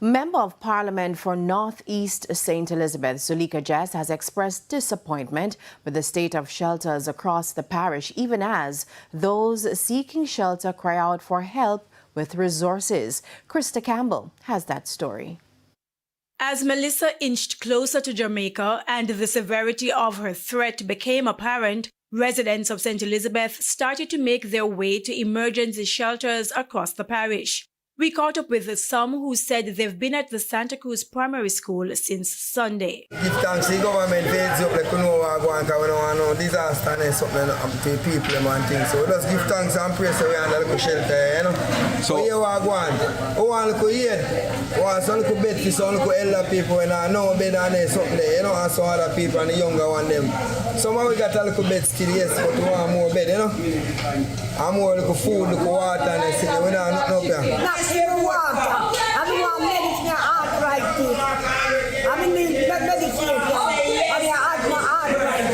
Member of Parliament for North East St. Elizabeth, Zuleika Jess, has expressed disappointment with the state of shelters across the parish, even as those seeking shelter cry out for help with resources. Krista Campbell has that story. As Melissa inched closer to Jamaica and the severity of her threat became apparent, residents of St. Elizabeth started to make their way to emergency shelters across the parish. We caught up with some who said they've been at the Santa Cruz Primary School since Sunday. Give thanks to the government for heads up, like we know what going on, because we don't want no disaster and something to people and things. So just give thanks and praise we are under the shelter, you know. So here what go on. We want a little aid. We want some little bed for some little elder people when I know bed and there's something there, you know, and some other people and the younger one them. Some of we got a little bed still, yes, but we want more bed, you know. And more little food, little water and everything. We don't have nothing up here. Even water. I don't want medicine arthritis. I mean, medication. I mean, arthritis.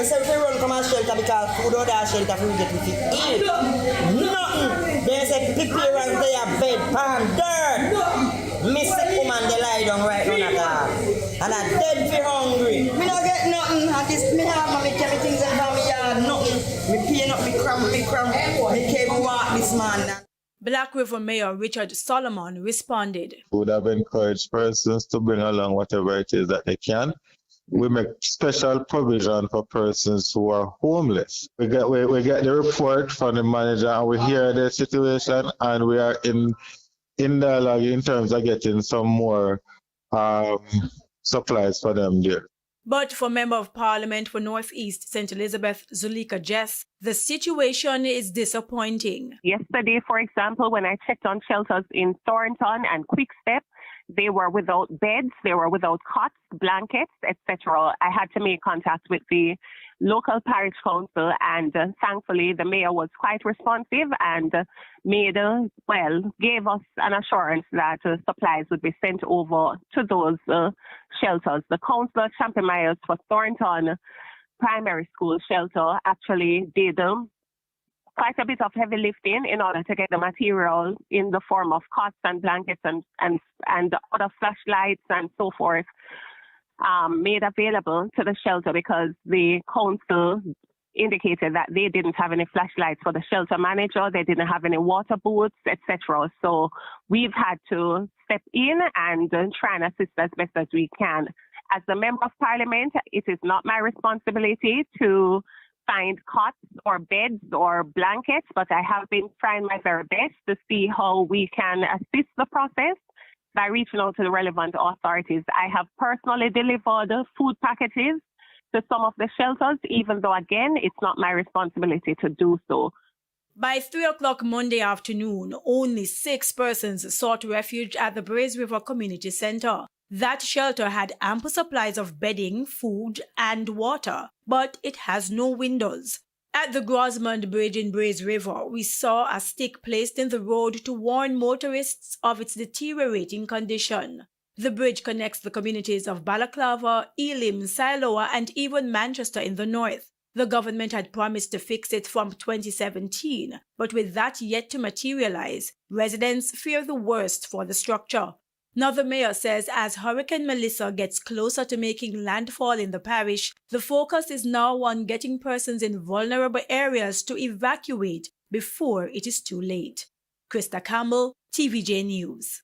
So if we run come and shelter because food or that shelter we get with it eat. Nothing. They say prepare and they are bed, pan, dirt. Miss the woman they lie down right now at all. And I'm dead for hungry. Me don't get nothing. At this me have my things in my yard, nothing. Me paying up me cramp. Me came walk this man. Black River Mayor Richard Solomon responded. We would have encouraged persons to bring along whatever it is that they can. We make special provision for persons who are homeless. We get the report from the manager and we hear the situation and we are in dialogue in terms of getting some more supplies for them there. But for Member of Parliament for North East St. Elizabeth, Zuleika Jess, the situation is disappointing. Yesterday, for example, when I checked on shelters in Thornton and Quickstep, they were without beds, they were without cots, blankets, etc. I had to make contact with the local parish council and thankfully the mayor was quite responsive and gave us an assurance that supplies would be sent over to those shelters. The councillor Champion Myers for Thornton Primary School Shelter actually did quite a bit of heavy lifting in order to get the material in the form of cots and blankets and other flashlights and so forth made available to the shelter because the council indicated that they didn't have any flashlights for the shelter manager, they didn't have any water boots, etc. So we've had to step in and try and assist as best as we can. As a member of parliament, it is not my responsibility to find cots or beds or blankets, but I have been trying my very best to see how we can assist the process by reaching out to the relevant authorities. I have personally delivered food packages to some of the shelters, even though, again, it's not my responsibility to do so. By 3 o'clock Monday afternoon, only 6 persons sought refuge at the Braze River Community Center. That shelter had ample supplies of bedding, food, and water, but it has no windows. At the Grosmond Bridge in Braze River, we saw a stick placed in the road to warn motorists of its deteriorating condition. The bridge connects the communities of Balaclava, Elim, Siloa, and even Manchester in the north. The government had promised to fix it from 2017, but with that yet to materialize, residents fear the worst for the structure. Now the mayor says as Hurricane Melissa gets closer to making landfall in the parish, the focus is now on getting persons in vulnerable areas to evacuate before it is too late. Krista Campbell, TVJ News.